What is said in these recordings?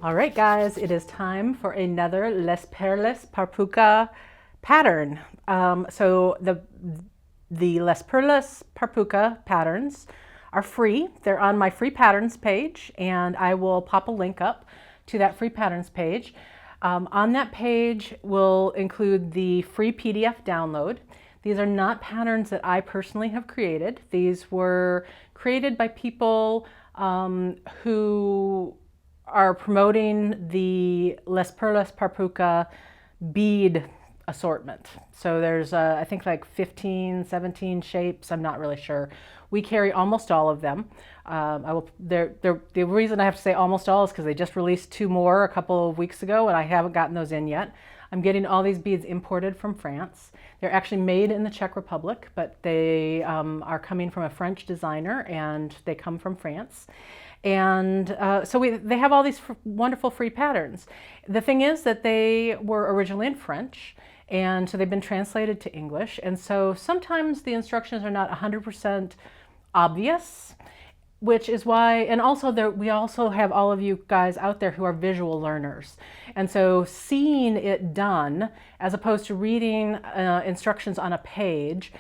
All right, guys, it is time for another Les Perles par Puca pattern. So the Les Perles par Puca patterns are free. They're on my free patterns page, and I will pop a link up to that free patterns page. On that page will include the free PDF download. These are not patterns that I personally have created. These were created by people who are promoting the Les Perles par Puca bead assortment. So there's I think like 15, 17 shapes. I'm not really sure. We carry almost all of them. The reason I have to say almost all is because they just released 2 more a couple of weeks ago, and I haven't gotten those in yet. I'm getting all these beads imported from France. They're actually made in the Czech Republic, but they are coming from a French designer, and they come from France. And they have all these wonderful free patterns. The thing is that they were originally in French, and so they've been translated to English. And so sometimes the instructions are not 100% obvious, which is why, and also we also have all of you guys out there who are visual learners. And so seeing it done, as opposed to reading instructions on a page,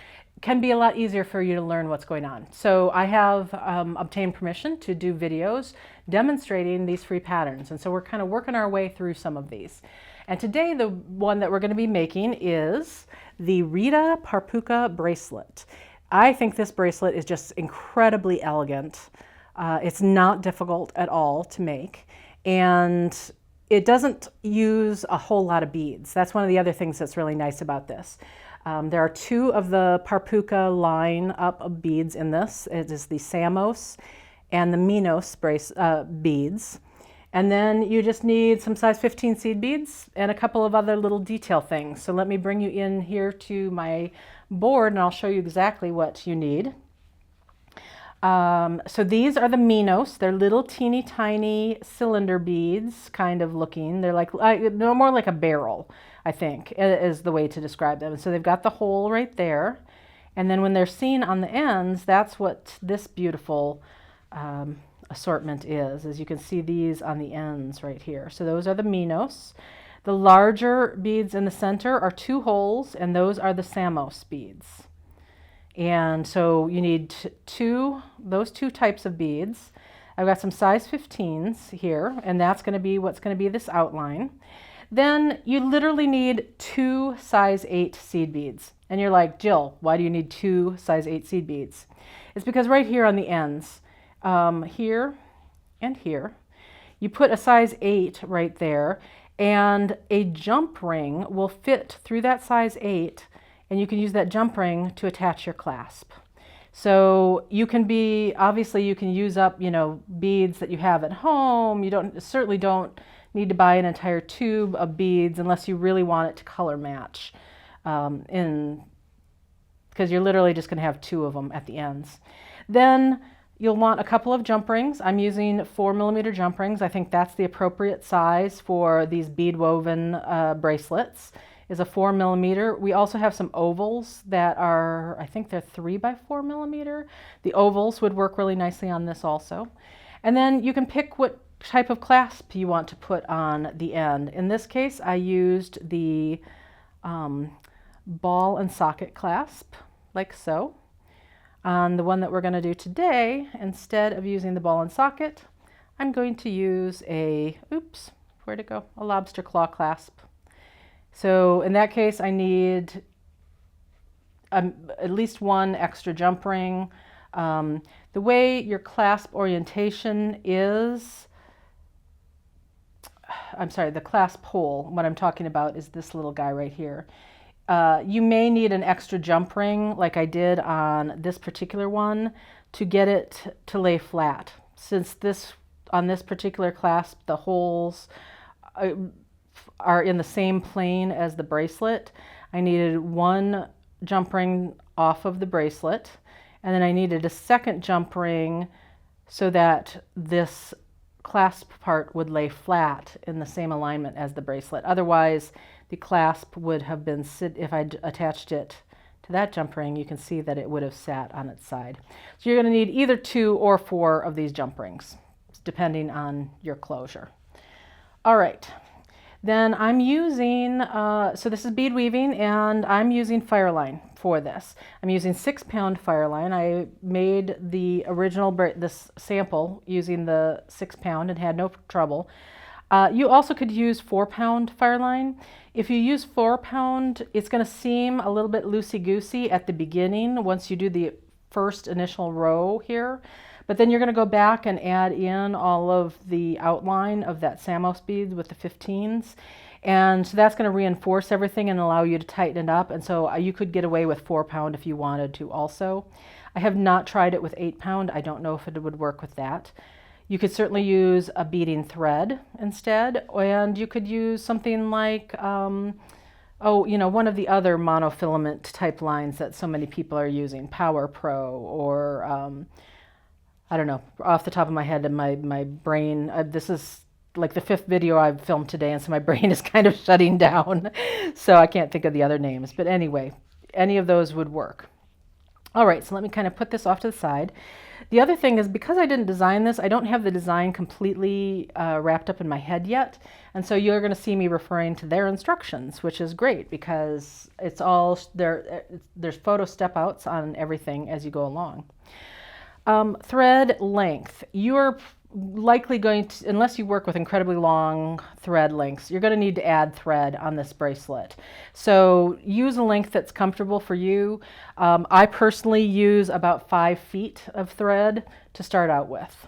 can be a lot easier for you to learn what's going on. So I have obtained permission to do videos demonstrating these free patterns. And so we're kind of working our way through some of these. And today the one that we're going to be making is the Rita par Puca bracelet. I think this bracelet is just incredibly elegant. It's not difficult at all to make, and it doesn't use a whole lot of beads. That's one of the other things that's really nice about this. There are 2 of the par Puca line up of beads in this. It is the Samos and the Minos beads. And then you just need some size 15 seed beads and a couple of other little detail things. So let me bring you in here to my board and I'll show you exactly what you need. So these are the Minos. They're little teeny tiny cylinder beads kind of looking. They're they're more like a barrel, I think, is the way to describe them. And so they've got the hole right there. And then when they're seen on the ends, that's what this beautiful assortment is. As you can see these on the ends right here. So those are the Minos. The larger beads in the center are 2 holes, and those are the Samos beads. And so you need those 2 types of beads. I've got some size 15s here, and that's going to be what's going to be this outline. Then you literally need 2 size 8 seed beads. And you're like, Jill, why do you need 2 size 8 seed beads? It's because right here on the ends, here and here, you put a size 8 right there, and a jump ring will fit through that size 8, and you can use that jump ring to attach your clasp. So you can obviously you can use up, beads that you have at home. You certainly don't need to buy an entire tube of beads unless you really want it to color match, because you're literally just going to have 2 of them at the ends. Then you'll want a couple of jump rings. I'm using 4mm jump rings. I think that's the appropriate size for these bead woven bracelets, is a 4mm. We also have some ovals that are, I think they're 3 by 4mm. The ovals would work really nicely on this also. And then you can pick what type of clasp you want to put on the end. In this case, I used the ball and socket clasp, like so. On the one that we're going to do today, instead of using the ball and socket, I'm going to use a lobster claw clasp. So in that case, I need at least 1 extra jump ring. The way your clasp orientation is, the clasp hole, what I'm talking about is this little guy right here. You may need an extra jump ring, like I did on this particular one, to get it to lay flat. Since on this particular clasp, the holes are in the same plane as the bracelet, I needed 1 jump ring off of the bracelet, and then I needed a second jump ring so that this clasp part would lay flat in the same alignment as the bracelet. Otherwise, the clasp would have been, if I attached it to that jump ring, you can see that it would have sat on its side. So you're going to need either 2 or 4 of these jump rings, depending on your closure. All right. Then I'm using, so this is bead weaving, and I'm using Fireline for this. I'm using 6-pound Fireline. I made the original, this sample using the 6-pound and had no trouble. You also could use 4-pound Fireline. If you use 4-pound, it's going to seem a little bit loosey-goosey at the beginning once you do the first initial row here. But then you're going to go back and add in all of the outline of that Samos bead with the 15s. And so that's going to reinforce everything and allow you to tighten it up. And so you could get away with 4-pound if you wanted to also. I have not tried it with 8-pound. I don't know if it would work with that. You could certainly use a beading thread instead, and you could use something like, one of the other monofilament type lines that so many people are using, Power Pro, or I don't know, off the top of my head and my brain, this is like the 5th video I've filmed today, and so my brain is kind of shutting down, so I can't think of the other names. But anyway, any of those would work. All right, so let me kind of put this off to the side. The other thing is, because I didn't design this, I don't have the design completely wrapped up in my head yet. And so you're going to see me referring to their instructions, which is great because it's all there. There's photo step outs on everything as you go along. Thread length. You're likely going to, unless you work with incredibly long thread lengths, you're going to need to add thread on this bracelet. So use a length that's comfortable for you. I personally use about 5 feet of thread to start out with.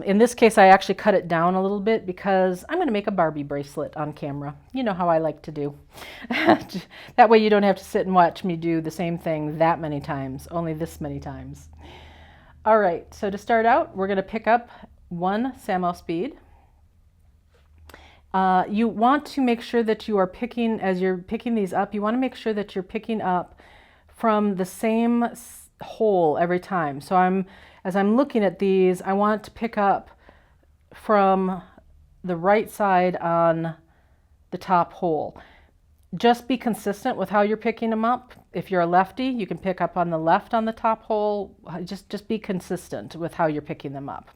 In this case, I actually cut it down a little bit because I'm going to make a Barbie bracelet on camera. You know how I like to do. That way you don't have to sit and watch me do the same thing that many times, only this many times. All right, so to start out, we're going to pick up 1 Samos bead. You want to make sure that you are picking, as you're picking these up, you want to make sure that you're picking up from the same hole every time. So as I'm looking at these, I want to pick up from the right side on the top hole. Just be consistent with how you're picking them up. If you're a lefty, you can pick up on the left on the top hole. Just be consistent with how you're picking them up.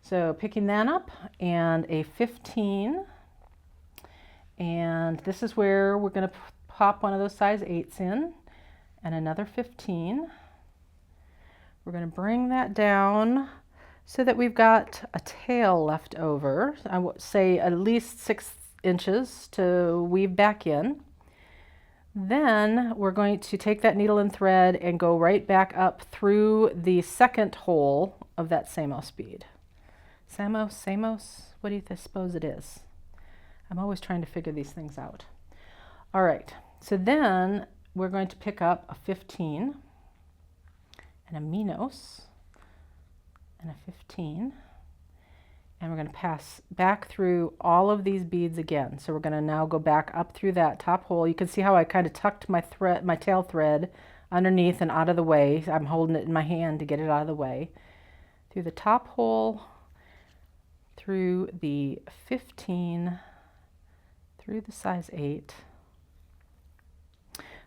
So picking that up, and a 15, and this is where we're going to pop one of those size 8s in, and another 15. We're going to bring that down so that we've got a tail left over. I would say at least 6 inches to weave back in. Then we're going to take that needle and thread and go right back up through the second hole of that Samos bead. Samos, what do you suppose it is? I'm always trying to figure these things out. All right, so then we're going to pick up a 15 and a Minos and a 15, and we're going to pass back through all of these beads again. So we're going to now go back up through that top hole. You can see how I kind of tucked my tail thread underneath and out of the way. I'm holding it in my hand to get it out of the way. Through the top hole, through the 15, through the size 8.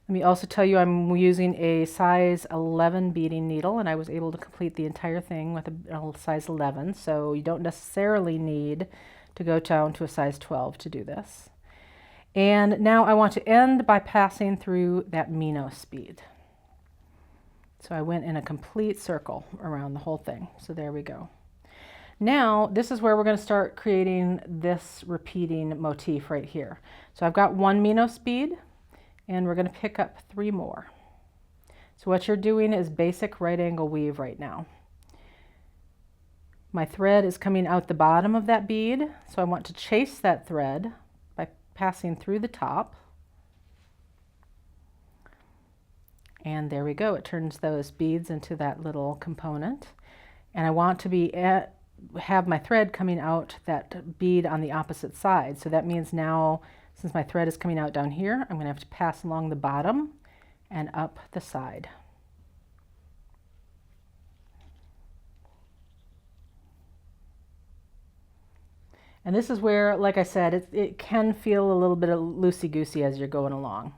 Let me also tell you I'm using a size 11 beading needle, and I was able to complete the entire thing with a size 11, so you don't necessarily need to go down to a size 12 to do this. And now I want to end by passing through that Minos bead. So I went in a complete circle around the whole thing. So there we go. Now this is where we're going to start creating this repeating motif right here. So I've got 1 Minos bead, and we're going to pick up 3 more. So what you're doing is basic right angle weave right now. My thread is coming out the bottom of that bead, so I want to chase that thread by passing through the top. And there we go, it turns those beads into that little component. And I want to have my thread coming out that bead on the opposite side. So that means now, since my thread is coming out down here, I'm going to have to pass along the bottom and up the side. And this is where, like I said, it can feel a little bit loosey-goosey as you're going along.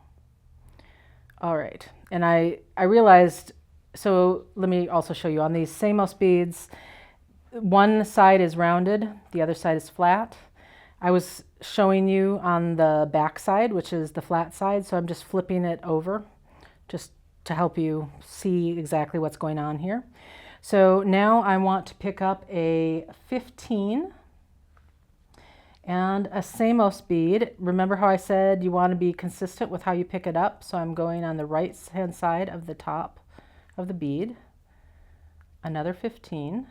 All right, and I realized, so let me also show you on these Samos beads, one side is rounded, the other side is flat. I was showing you on the back side, which is the flat side, so I'm just flipping it over just to help you see exactly what's going on here. So now I want to pick up a 15 and a Samos bead. Remember how I said you want to be consistent with how you pick it up? So I'm going on the right hand side of the top of the bead, another 15,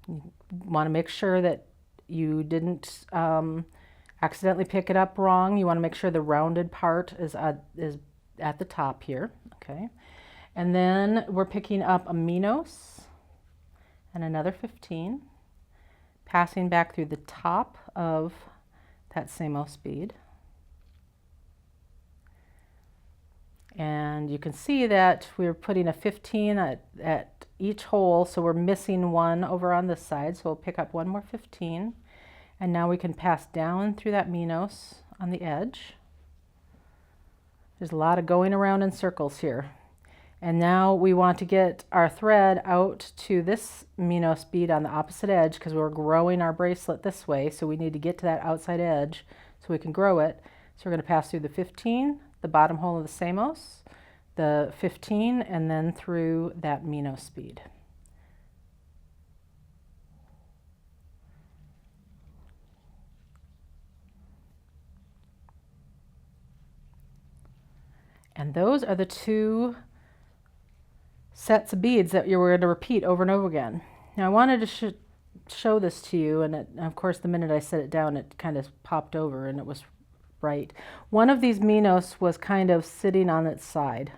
you want to make sure that you didn't accidentally pick it up wrong. You want to make sure the rounded part is at the top here, okay? And then we're picking up a Minos and another 15, passing back through the top of that Samos bead. And you can see that we're putting a 15 at each hole, so we're missing one over on this side, so we'll pick up one more 15. And now we can pass down through that Minos on the edge. There's a lot of going around in circles here. And now we want to get our thread out to this Minos bead on the opposite edge because we're growing our bracelet this way, so we need to get to that outside edge so we can grow it. So we're going to pass through the 15, the bottom hole of the Samos, the 15, and then through that Minos bead. And those are the two sets of beads that you're going to repeat over and over again. Now I wanted to show this to you, and of course the minute I set it down it kind of popped over and it was right. One of these Minos was kind of sitting on its side.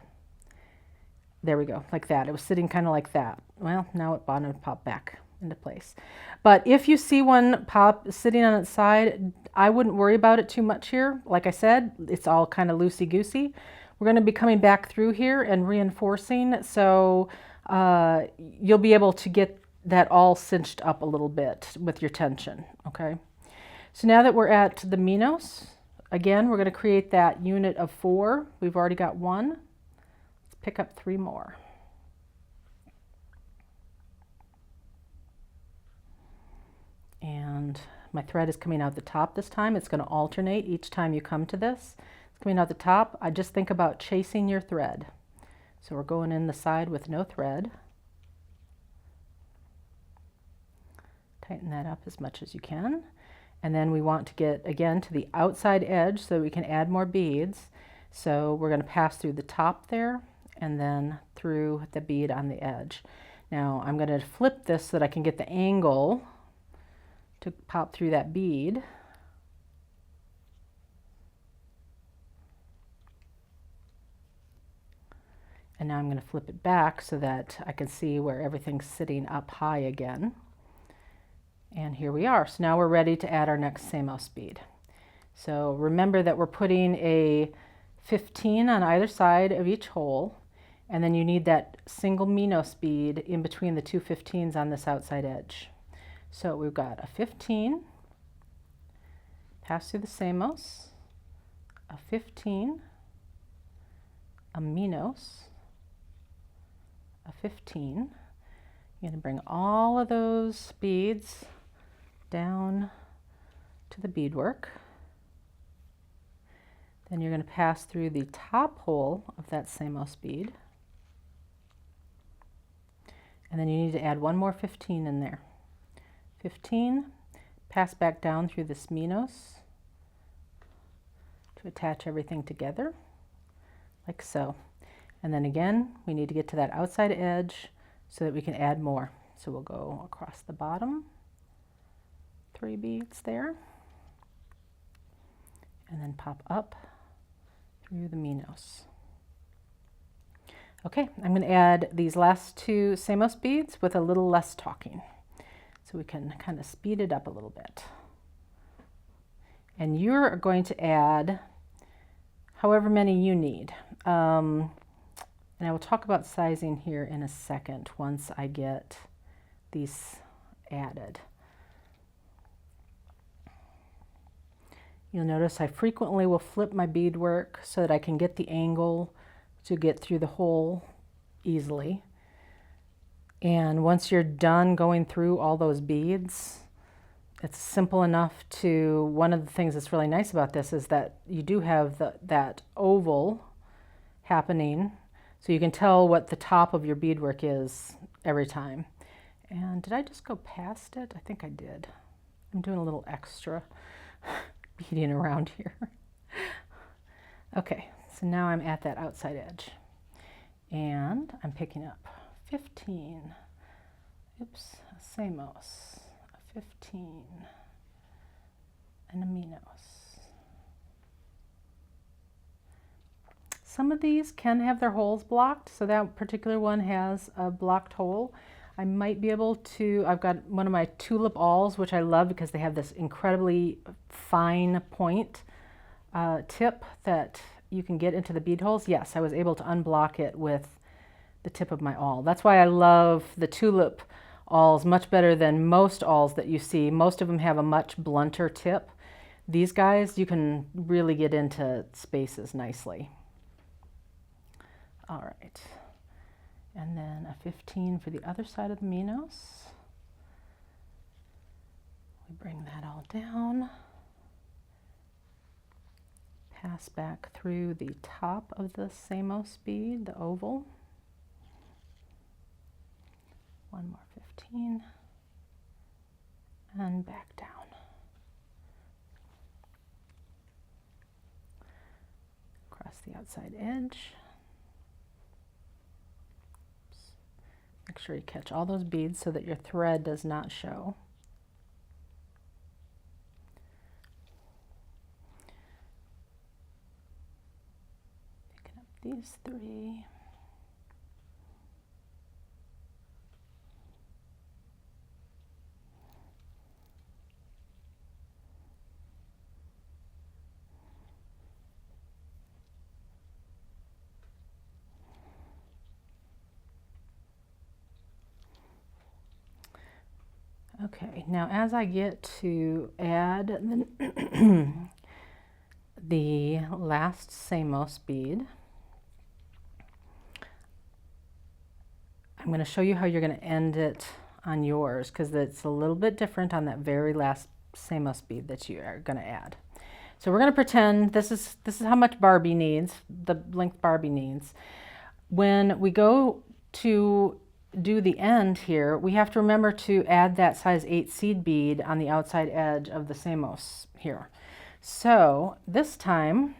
There we go, like that. It was sitting kind of like that. Well, now it popped back into place. But if you see one sitting on its side, I wouldn't worry about it too much here. Like I said, it's all kind of loosey-goosey. We're going to be coming back through here and reinforcing, so you'll be able to get that all cinched up a little bit with your tension, okay? So now that we're at the Minos, again, we're going to create that unit of 4. We've already got 1. Let's pick up 3 more. And my thread is coming out the top this time. It's going to alternate each time you come to this. Coming out the top, I just think about chasing your thread. So we're going in the side with no thread. Tighten that up as much as you can. And then we want to get, again, to the outside edge so we can add more beads. So we're going to pass through the top there and then through the bead on the edge. Now I'm going to flip this so that I can get the angle to pop through that bead. And now I'm going to flip it back so that I can see where everything's sitting up high again. And here we are. So now we're ready to add our next Samos bead. So remember that we're putting a 15 on either side of each hole, and then you need that single Minos bead in between the two 15s on this outside edge. So we've got a 15, pass through the Samos, a 15, a Minos, a 15. You're going to bring all of those beads down to the beadwork. Then you're going to pass through the top hole of that Samos bead. And then you need to add one more 15 in there. 15, pass back down through this Minos to attach everything together, like so. And then again, we need to get to that outside edge so that we can add more. So we'll go across the bottom, 3 beads there, and then pop up through the Minos. Okay, I'm going to add these last 2 Samos beads with a little less talking, so we can kind of speed it up a little bit. And you're going to add however many you need. And I will talk about sizing here in a second once I get these added. You'll notice I frequently will flip my beadwork so that I can get the angle to get through the hole easily. And once you're done going through all those beads, it's simple enough to, one of the things that's really nice about this is that you do have that oval happening, so you can tell what the top of your beadwork is every time. And did I just go past it? I think I did. I'm doing a little extra beading around here. Okay, so now I'm at that outside edge. And I'm picking up 15, oops, a Samos, a 15, and a Minos. Some of these can have their holes blocked, so that particular one has a blocked hole. I might be able to, I've got one of my tulip awls, which I love because they have this incredibly fine point tip that you can get into the bead holes. Yes, I was able to unblock it with the tip of my awl. That's why I love the tulip awls much better than most awls that you see. Most of them have a much blunter tip. These guys, you can really get into spaces nicely. All right, and then a 15 for the other side of the Minos. We bring that all down. Pass back through the top of the Samos bead, the oval. One more 15, and back down. Across the outside edge. Oops. Make sure you catch all those beads so that your thread does not show. Picking up these three. Okay, now as I get to add the last Samos bead, I'm going to show you how you're going to end it on yours, because it's a little bit different on that very last Samos bead that you are going to add. So we're going to pretend this is how much Barbie needs, the length Barbie needs. When we go to do the end here, we have to remember to add that size 8 seed bead on the outside edge of the Samos here. So this time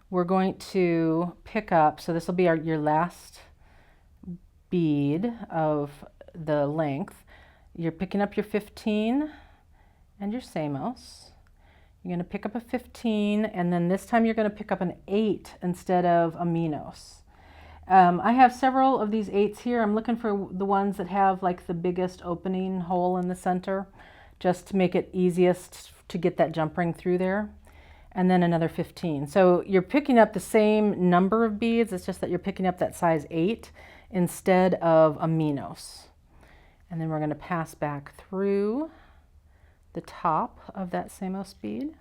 we're going to pick up, so this will be your last bead of the length. You're picking up your 15 and your Samos. You're going to pick up a 15, and then this time you're going to pick up an 8 instead of a Minos. I have several of these 8s here. I'm looking for the ones that have like the biggest opening hole in the center, just to make it easiest to get that jump ring through there. And then another 15. So you're picking up the same number of beads, it's just that you're picking up that size 8 instead of a Minos. And then we're going to pass back through the top of that Samos bead.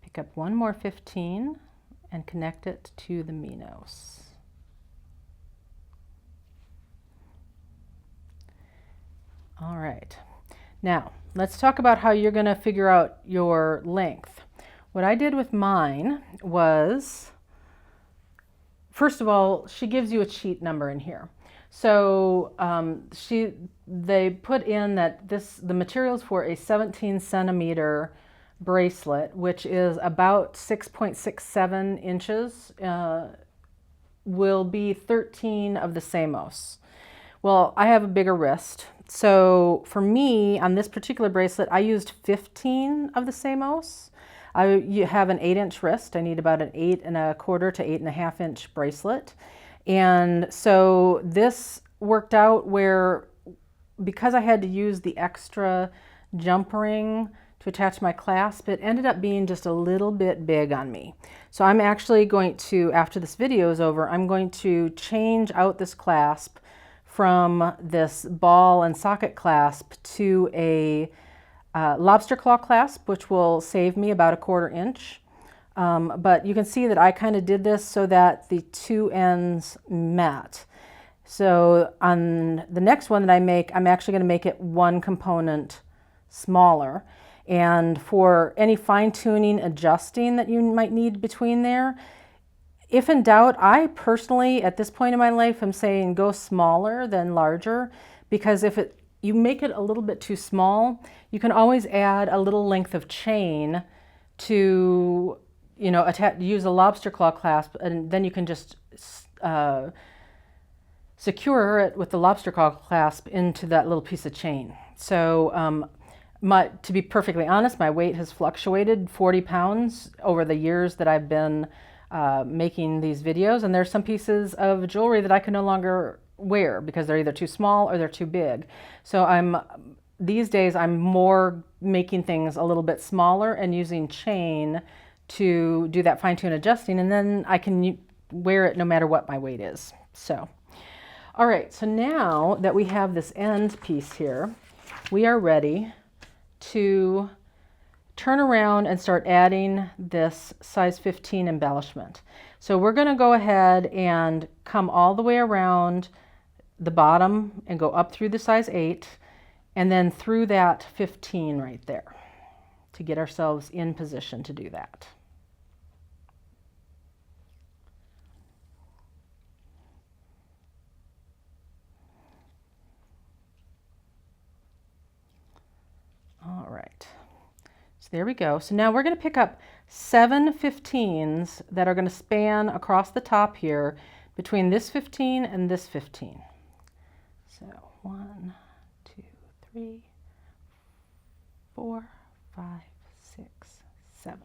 Pick up one more 15 and connect it to the Minos. All right, now let's talk about how you're going to figure out your length. What I did with mine was, first of all, she gives you a sheet number in here. So they put in that the materials for a 17 centimeter bracelet, which is about 6.67 inches, will be 13 of the Samos. Well, I have a bigger wrist, so for me on this particular bracelet I used 15 of the Samos. You have an 8-inch wrist. I need about an 8 1/4 to 8 1/2 inch bracelet, and so this worked out where, because I had to use the extra jump ring to attach my clasp, it ended up being just a little bit big on me. So I'm actually going to, after this video is over, I'm going to change out this clasp from this ball and socket clasp to a lobster claw clasp, which will save me about a 1/4 inch But you can see that I kind of did this so that the two ends met. So on the next one that I make, I'm actually going to make it one component smaller. And for any fine tuning, adjusting that you might need between there, if in doubt, I personally, at this point in my life, am saying go smaller than larger, because if you make it a little bit too small, you can always add a little length of chain to, you know, use a lobster claw clasp, and then you can just secure it with the lobster claw clasp into that little piece of chain. So to be perfectly honest, my weight has fluctuated 40 pounds over the years that I've been making these videos, and there's some pieces of jewelry that I can no longer wear because they're either too small or they're too big. So these days I'm more making things a little bit smaller and using chain to do that fine-tune adjusting, and then I can wear it no matter what my weight is. So, all right, so now that we have this end piece here, we are ready to turn around and start adding this size 15 embellishment. So we're going to go ahead and come all the way around the bottom and go up through the size 8 and then through that 15 right there to get ourselves in position to do that. All right. So there we go. So now we're going to pick up 7 15s that are going to span across the top here between this 15 and this 15. So 1, 2, 3, 4, 5, 6, 7.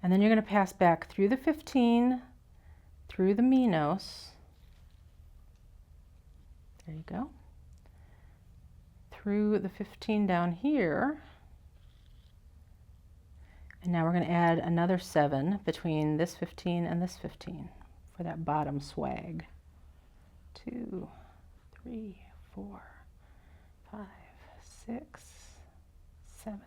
And then you're going to pass back through the 15, through the Minos. There you go. Through the 15 down here. And now we're going to add another 7 between this 15 and this 15 for that bottom swag. 2, 3, 4, 5, 6, 7.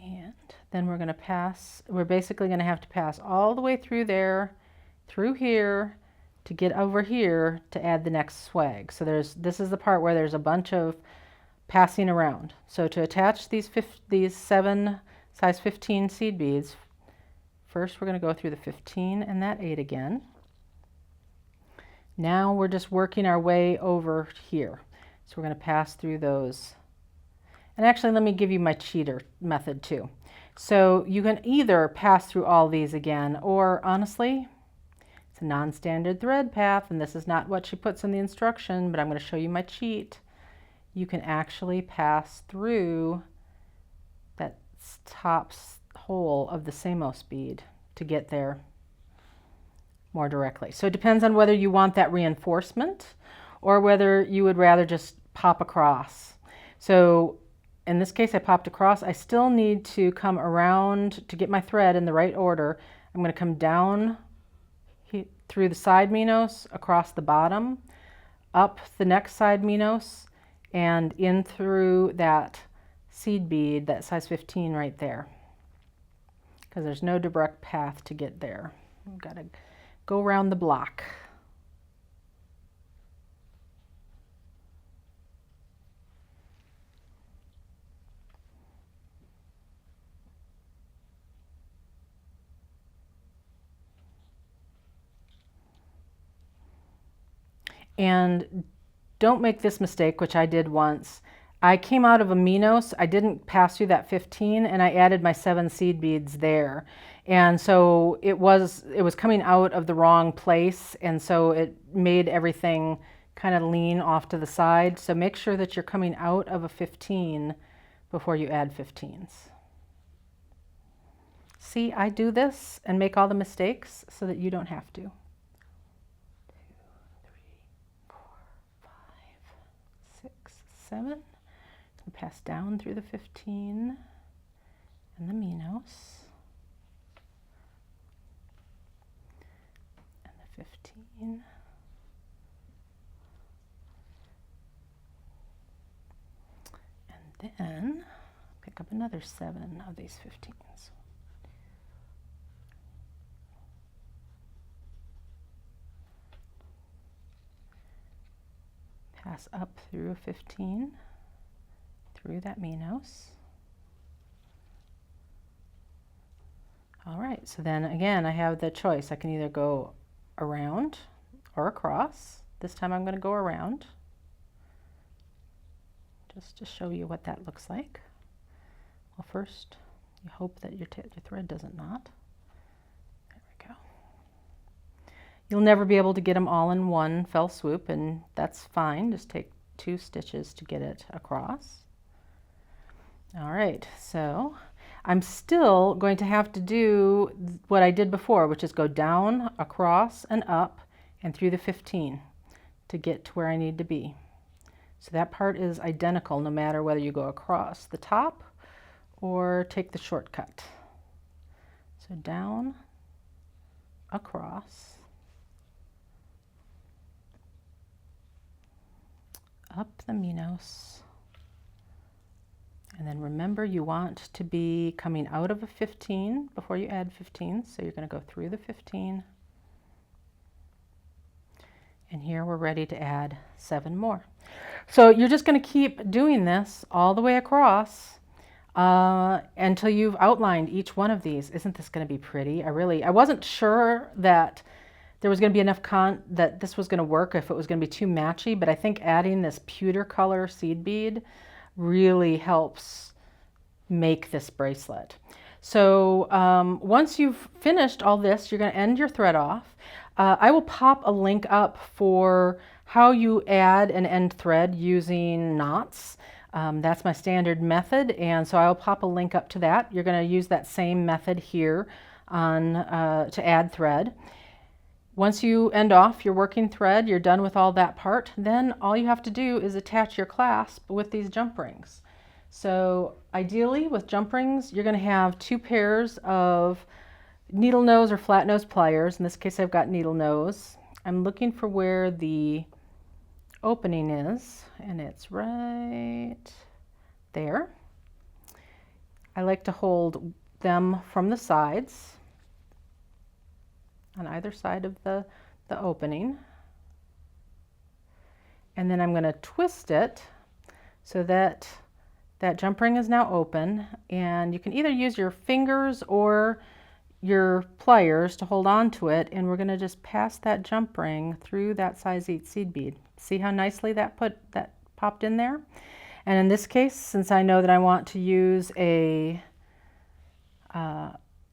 And then we're going to pass, we're basically going to have to pass all the way through there, through here, to get over here to add the next swag. So this is the part where there's a bunch of passing around. So to attach these 7 size 15 seed beads, first we're going to go through the 15 and that 8 again. Now we're just working our way over here. So we're going to pass through those. And actually, let me give you my cheater method too. So you can either pass through all these again, or honestly, it's a non-standard thread path, and this is not what she puts in the instruction, but I'm going to show you my cheat. You can actually pass through that top hole of the Samos bead to get there more directly. So it depends on whether you want that reinforcement or whether you would rather just pop across. So in this case, I popped across. I still need to come around to get my thread in the right order. I'm going to come down through the side Minos, across the bottom, up the next side Minos, and in through that seed bead, that size 15 right there. Because there's no direct path to get there. We've got to go around the block. And don't make this mistake, which I did once. I came out of a Minos, I didn't pass through that 15, and I added my 7 seed beads there. And so it was coming out of the wrong place, and so it made everything kind of lean off to the side. So make sure that you're coming out of a 15 before you add 15s. See, I do this and make all the mistakes so that you don't have to. 7. Pass down through the 15 and the Minos and the 15 and then pick pick up another 7 of these 15s. Pass up through a 15, through that Minos. All right, so then again, I have the choice. I can either go around or across. This time I'm going to go around, just to show you what that looks like. Well, first, you hope that your thread doesn't knot. There we go. You'll never be able to get them all in one fell swoop, and that's fine. Just take 2 stitches to get it across. All right, so I'm still going to have to do what I did before, which is go down, across, and up, and through the 15 to get to where I need to be. So that part is identical no matter whether you go across the top or take the shortcut. So down, across, up the Minos. And then remember, you want to be coming out of a 15 before you add 15. So you're going to go through the 15. And here we're ready to add 7 more. So you're just going to keep doing this all the way across until you've outlined each one of these. Isn't this going to be pretty? I wasn't sure that there was going to be enough that this was going to work, if it was going to be too matchy, but I think adding this pewter color seed bead really helps make this bracelet. So once you've finished all this, you're going to end your thread off. I will pop a link up for how you add and end thread using knots. That's my standard method, and so I'll pop a link up to that. You're going to use that same method here on to add thread. Once you end off your working thread, you're done with all that part, then all you have to do is attach your clasp with these jump rings. So ideally with jump rings, you're going to have 2 pairs of needle nose or flat nose pliers. In this case, I've got needle nose. I'm looking for where the opening is, and it's right there. I like to hold them from the sides, on either side of the opening. And then I'm going to twist it so that that jump ring is now open, and you can either use your fingers or your pliers to hold on to it, and we're going to just pass that jump ring through that size 8 seed bead. See how nicely that popped in there? And in this case, since I know that I want to use a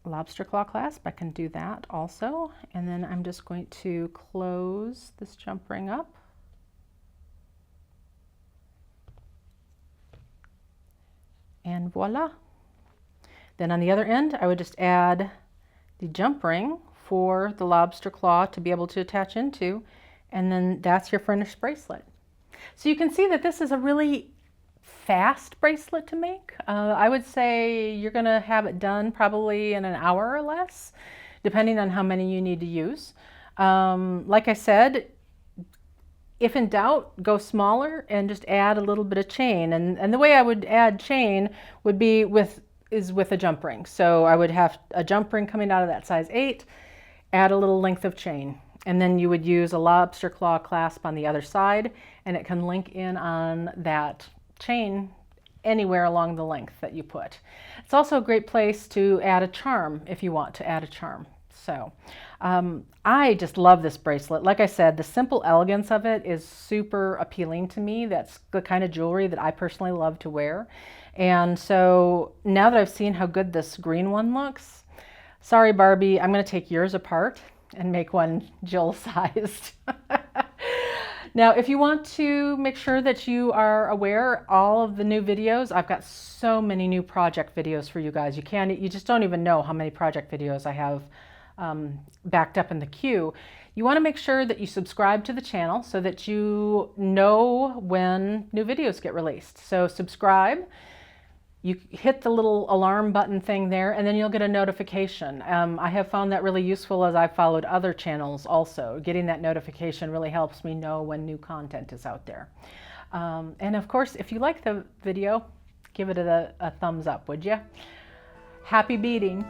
lobster claw clasp, I can do that also. And then I'm just going to close this jump ring up. And voila. Then on the other end, I would just add the jump ring for the lobster claw to be able to attach into, and then that's your finished bracelet. So you can see that this is a really fast bracelet to make. I would say you're going to have it done probably in an hour or less, depending on how many you need to use. Like I said, if in doubt, go smaller and just add a little bit of chain. And the way I would add chain would be with a jump ring. So I would have a jump ring coming out of that size 8, add a little length of chain. And then you would use a lobster claw clasp on the other side, and it can link in on that chain anywhere along the length that you put. It's also a great place to add a charm if you want to add a charm. So I just love this bracelet. Like I said, the simple elegance of it is super appealing to me. That's the kind of jewelry that I personally love to wear. And so now that I've seen how good this green one looks, sorry Barbie, I'm going to take yours apart and make one Jill sized. Now, if you want to make sure that you are aware all of the new videos, I've got so many new project videos for you guys. You just don't even know how many project videos I have backed up in the queue. You want to make sure that you subscribe to the channel so that you know when new videos get released. So subscribe. You hit the little alarm button thing there, and then you'll get a notification. I have found that really useful as I've followed other channels also. Getting that notification really helps me know when new content is out there. And of course, if you like the video, Give it a thumbs up, would you? Happy beading.